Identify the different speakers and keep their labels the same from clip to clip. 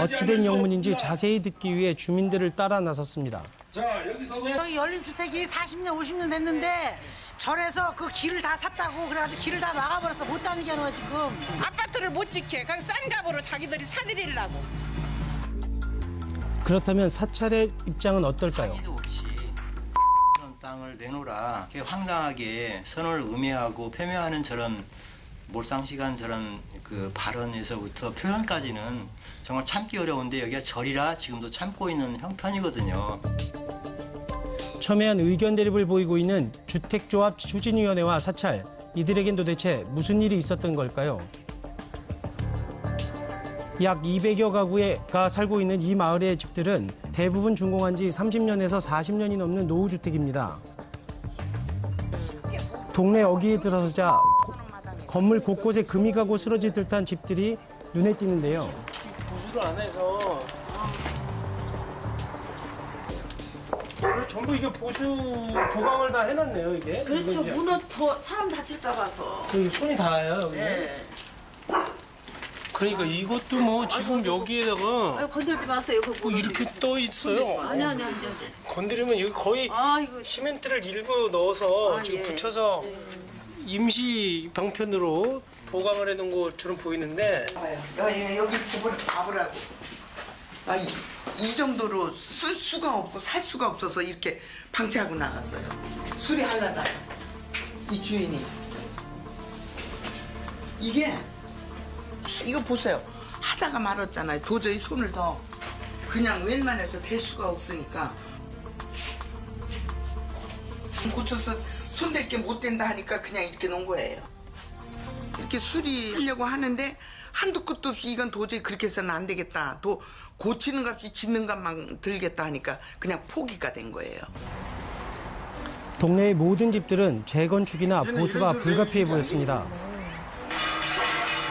Speaker 1: 어찌된 영문인지 자세히 듣기 위해 주민들을 따라 나섰습니다.
Speaker 2: 저희 연립주택이 40년, 50년 됐는데 절에서 그 길을 다 샀다고 그래가지고 길을 다 막아버렸어. 못 다니게 하는 거야 지금.
Speaker 3: 아파트를 못 지켜. 그냥 싼 값으로 자기들이 사들이려고.
Speaker 1: 그렇다면 사찰의 입장은 어떨까요?
Speaker 4: 사기도 없이 땅을 내놓으라. 황당하게 선을 음해하고 폄훼하는 저런 몰상식한 저런 그 발언에서부터 표현까지는 정말 참기 어려운데 여기가 절이라 지금도 참고 있는 형편이거든요.
Speaker 1: 첨예한 의견 대립을 보이고 있는 주택조합 추진위원회와 사찰, 이들에겐 도대체 무슨 일이 있었던 걸까요? 약 200여 가구가 살고 있는 이 마을의 집들은 대부분 준공한 지 30년에서 40년이 넘는 노후주택입니다. 동네 어귀에 들어서자 건물 곳곳에 금이 가고 쓰러질 듯한 집들이 눈에 띄는데요.
Speaker 5: 보수를 안 해서 전부 이게 보강을 다 해놨네요, 이게.
Speaker 3: 그렇죠. 문어 더 사람 다칠까 봐서.
Speaker 5: 손이 닿아요, 여기.
Speaker 3: 네.
Speaker 5: 그러니까 이것도 뭐 지금 여기에다가
Speaker 3: 아유, 건들지 마세요.
Speaker 5: 뭐 이렇게 떠 있어요.
Speaker 3: 아니.
Speaker 5: 건드리면 여기 거의
Speaker 3: 이거
Speaker 5: 시멘트를 일부 넣어서 지금
Speaker 3: 예.
Speaker 5: 붙여서 임시 방편으로 보강을 해놓은 것처럼 보이는데
Speaker 6: 여기 집을 봐보라고. 이 정도로 쓸 수가 없고 살 수가 없어서 이렇게 방치하고 나갔어요. 수리하려다가 이 주인이 이거 보세요. 하다가 말았잖아요. 도저히 손을 더 그냥 웬만해서 댈 수가 없으니까 고쳐서 손댈 게 못 된다 하니까 그냥 이렇게 놓은 거예요. 이렇게 수리하려고 하는데 한두 끝도 없이 이건 도저히 그렇게 해서는 안 되겠다. 또 고치는 값이 짓는 값만 들겠다 하니까 그냥 포기가 된 거예요.
Speaker 1: 동네의 모든 집들은 재건축이나 보수가 불가피해 보였습니다.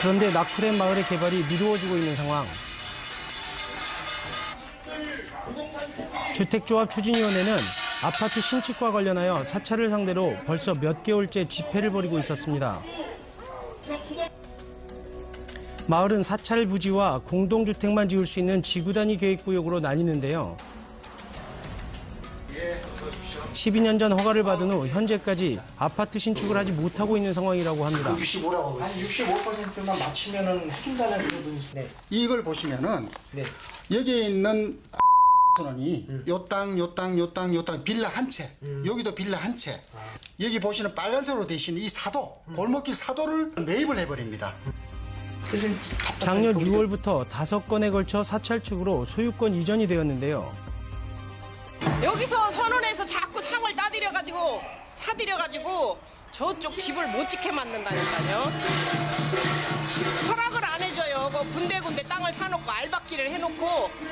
Speaker 1: 그런데 나크렛 마을의 개발이 미루어지고 있는 상황. 주택조합 추진위원회는 아파트 신축과 관련하여 사찰을 상대로 벌써 몇 개월째 집회를 벌이고 있었습니다. 마을은 사찰 부지와 공동주택만 지을 수 있는 지구단위 계획구역으로 나뉘는데요. 12년 전 허가를 받은 후 현재까지 아파트 신축을 하지 못하고 있는 상황이라고 합니다.
Speaker 7: 65라고 한 65%만 맞추면은 해준다는 그런 분이 있어요. 이걸 보시면은 여기에 있는 선언이 요 땅, 요 땅, 요 땅, 요 땅 빌라 한 채, 여기도 빌라 한 채. 여기 보시는 빨간색으로 되신 이 사도, 골목길 사도를 매입을 해버립니다.
Speaker 1: 작년 6월부터 5건에 걸쳐 사찰측으로 소유권 이전이 되었는데요.
Speaker 3: 여기서 선언해서 자꾸 상을 따들여가지고 사들여가지고 저쪽 집을 못 짓게 만든다니까요. 허락을 안 해줘요. 그 군데군데 땅을 사놓고 알박기를 해놓고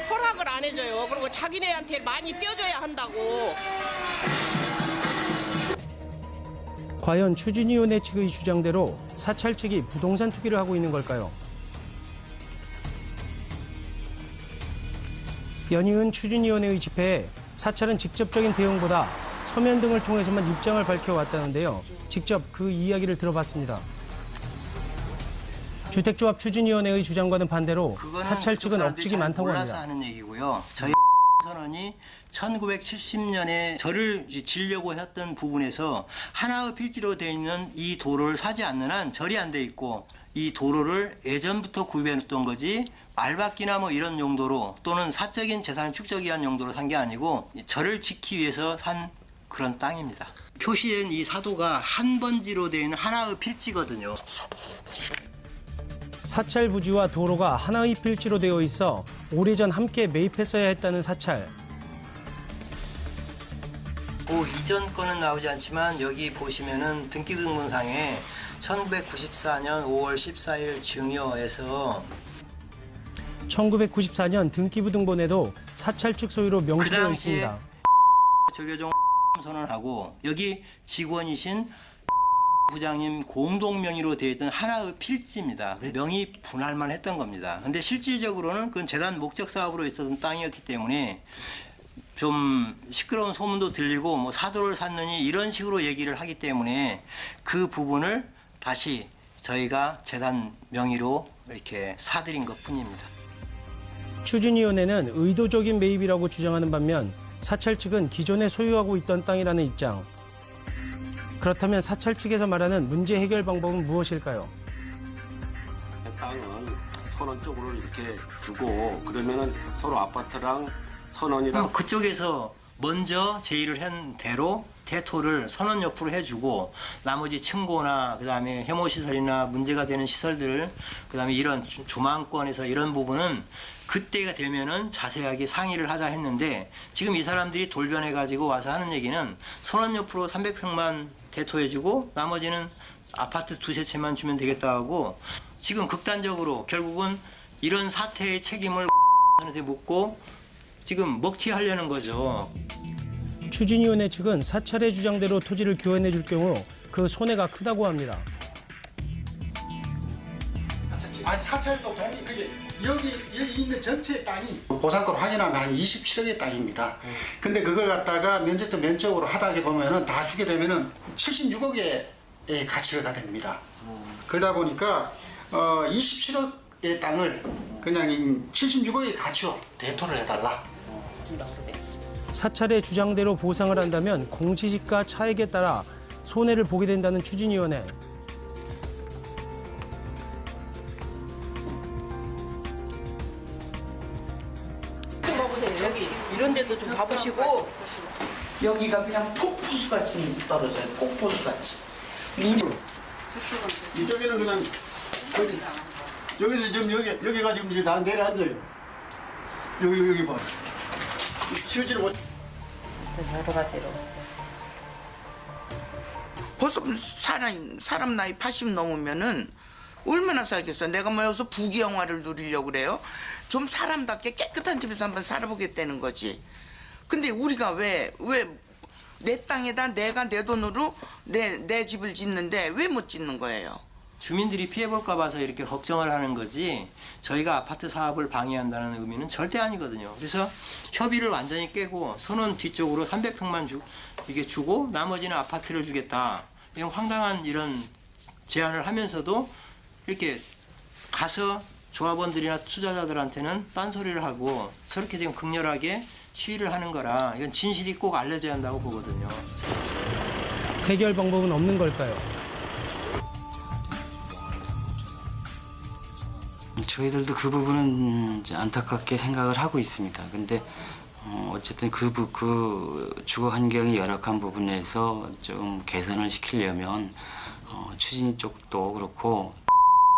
Speaker 3: 허락을 안 해줘요. 그리고 자기네한테 많이 떼어줘야 한다고.
Speaker 1: 과연 추진위원회 측의 주장대로 사찰 측이 부동산 투기를 하고 있는 걸까요? 연이은 추진위원회의 집회에 사찰은 직접적인 대응보다 서면 등을 통해서만 입장을 밝혀왔다는데요. 직접 그 이야기를 들어봤습니다. 주택조합 추진위원회의 주장과는 반대로 사찰 측은 억측이 많다고
Speaker 4: 몰라서
Speaker 1: 합니다.
Speaker 4: 하는 얘기고요. 저희 선언이 1970년에 절을 지려고 했던 부분에서 하나의 필지로 되어 있는 이 도로를 사지 않는 한 절이 안 돼 있고 이 도로를 예전부터 구입해놓던 거지 말받기나 뭐 이런 용도로 또는 사적인 재산을 축적하기 위한 용도로 산 게 아니고 절을 짓기 위해서 산 그런 땅입니다. 표시된 이 사도가 한 번지로 되어 있는 하나의 필지거든요.
Speaker 1: 사찰 부지와 도로가 하나의 필지로 되어 있어 오래전 함께 매입했어야 했다는 사찰.
Speaker 4: 그 이전 거는 나오지 않지만 여기 보시면은 등기부등본상에 1994년 5월 14일 증여에서
Speaker 1: 1994년 등기부 등본에도 사찰 측 소유로
Speaker 4: 그
Speaker 1: 명시되어
Speaker 4: 당시에
Speaker 1: 있습니다.
Speaker 4: 조교종 선언하고 여기 직원이신 부장님 공동 명의로 되어 있던 하나의 필지입니다. 그래서 명의 분할만 했던 겁니다. 근데 실질적으로는 그건 재단 목적 사업으로 있었던 땅이었기 때문에 좀 시끄러운 소문도 들리고 뭐 사도를 샀느니 이런 식으로 얘기를 하기 때문에 그 부분을 다시 저희가 재단 명의로 이렇게 사들인 것뿐입니다.
Speaker 1: 추진위원회는 의도적인 매입이라고 주장하는 반면 사찰 측은 기존에 소유하고 있던 땅이라는 입장. 그렇다면 사찰 측에서 말하는 문제 해결 방법은 무엇일까요?
Speaker 8: 땅은 선원 쪽으로 이렇게 주고 그러면은 서로 아파트랑 선원이랑
Speaker 4: 그쪽에서 먼저 제의를 한 대로 대토를 선원 옆으로 해주고 나머지 층고나 그다음에 혐오시설이나 문제가 되는 시설들 그다음에 이런 조망권에서 이런 부분은 그때가 되면은 자세하게 상의를 하자 했는데 지금 이 사람들이 돌변해 가지고 와서 하는 얘기는 선원 옆으로 300평만 대토해주고 나머지는 아파트 두세 채만 주면 되겠다 하고 지금 극단적으로 결국은 이런 사태의 책임을 한테 묻고 지금 먹튀하려는 거죠.
Speaker 1: 추진위원회 측은 사찰의 주장대로 토지를 교환해 줄 경우 그 손해가 크다고 합니다.
Speaker 7: 아니 사찰도 동의 그게 여기 있는 전체 땅이 보상권 확인하면 한 27억의 땅입니다. 근데 그걸 갖다가 면적으로 하다 보면은 다 주게 되면은 76억의 가치가 됩니다. 그러다 보니까 27억의 땅을 그냥 76억의 가치로 대토를 해달라.
Speaker 1: 사찰의 주장대로 보상을 한다면 공시지가 차익에 따라 손해를 보게 된다는 추진위원회.
Speaker 3: 좀 봐보세요. 여기 이런 데도 좀 봐보시고.
Speaker 6: 여기가 그냥 폭포수같이 떨어져요. 폭포수같이.
Speaker 7: 이쪽에는 그냥 여기서 지금 여기가 지금 이제 다 내려앉아요. 여기 봐. 치우지를 못.
Speaker 3: 여러 가지로.
Speaker 6: 벌써 사람 나이 80 넘으면은 얼마나 살겠어. 내가 뭐 여기서 부귀영화를 누리려고 그래요. 좀 사람답게 깨끗한 집에서 한번 살아보겠다는 거지. 근데 우리가 왜 내 땅에다 내가 내 돈으로 내 집을 짓는데 왜 못 짓는 거예요?
Speaker 4: 주민들이 피해볼까 봐서 이렇게 걱정을 하는 거지 저희가 아파트 사업을 방해한다는 의미는 절대 아니거든요. 그래서 협의를 완전히 깨고 선원 뒤쪽으로 300평만 이게 주고 나머지는 아파트를 주겠다. 이런 황당한 이런 제안을 하면서도 이렇게 가서 조합원들이나 투자자들한테는 딴소리를 하고 저렇게 지금 극렬하게 시위를 하는 거라 이건 진실이 꼭 알려져야 한다고 보거든요.
Speaker 1: 해결 방법은 없는 걸까요?
Speaker 9: 저희들도 그 부분은 이제 안타깝게 생각을 하고 있습니다. 근데 어쨌든 그 주거 환경이 열악한 부분에서 좀 개선을 시키려면 추진 쪽도 그렇고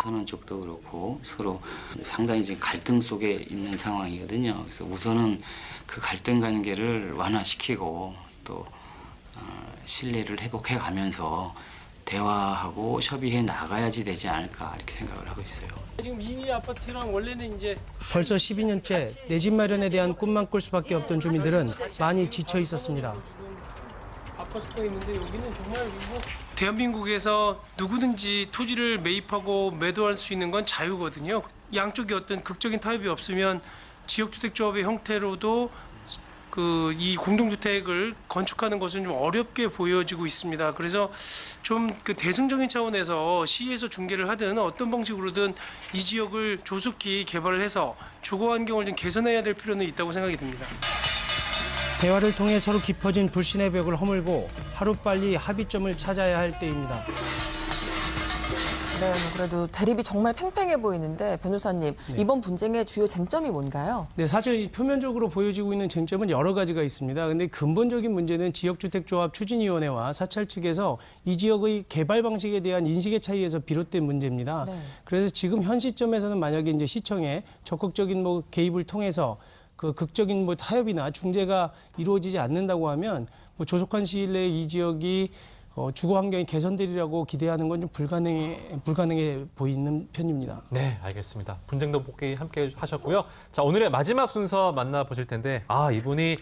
Speaker 9: 선원 쪽도 그렇고 서로 상당히 지금 갈등 속에 있는 상황이거든요. 그래서 우선은 그 갈등 관계를 완화시키고 또 신뢰를 회복해 가면서 대화하고 협의해 나가야지 되지 않을까 이렇게 생각을 하고 있어요.
Speaker 5: 지금 미니 아파트랑 원래는 이제
Speaker 1: 벌써 12년째 내 집 마련에 대한 꿈만 꿀 수밖에 없던 주민들은 많이 지쳐 있었습니다.
Speaker 5: 아파트가 있는데 여기는 정말 뭐 대한민국에서 누구든지 토지를 매입하고 매도할 수 있는 건 자유거든요. 양쪽이 어떤 극적인 타협이 없으면 지역주택조합의 형태로도 이 공동주택을 건축하는 것은 좀 어렵게 보여지고 있습니다. 그래서 좀 그 대승적인 차원에서 시에서 중개를 하든 어떤 방식으로든 이 지역을 조속히 개발을 해서 주거 환경을 좀 개선해야 될 필요는 있다고 생각이 듭니다.
Speaker 1: 대화를 통해 서로 깊어진 불신의 벽을 허물고 하루빨리 합의점을 찾아야 할 때입니다.
Speaker 10: 네, 그래도 대립이 정말 팽팽해 보이는데 변호사님, 이번 분쟁의 주요 쟁점이 뭔가요?
Speaker 1: 네, 사실 표면적으로 보여지고 있는 쟁점은 여러 가지가 있습니다. 근데 근본적인 문제는 지역주택조합 추진위원회와 사찰 측에서 이 지역의 개발 방식에 대한 인식의 차이에서 비롯된 문제입니다.
Speaker 10: 네.
Speaker 1: 그래서 지금 현 시점에서는 만약에 이제 시청에 적극적인 개입을 통해서 그 극적인 타협이나 중재가 이루어지지 않는다고 하면 조속한 시일 내에 이 지역이 주거 환경이 개선되리라고 기대하는 건 좀 불가능해 보이는 편입니다.
Speaker 11: 네, 알겠습니다. 분쟁도 복귀 함께 하셨고요. 자, 오늘의 마지막 순서 만나보실 텐데, 이분이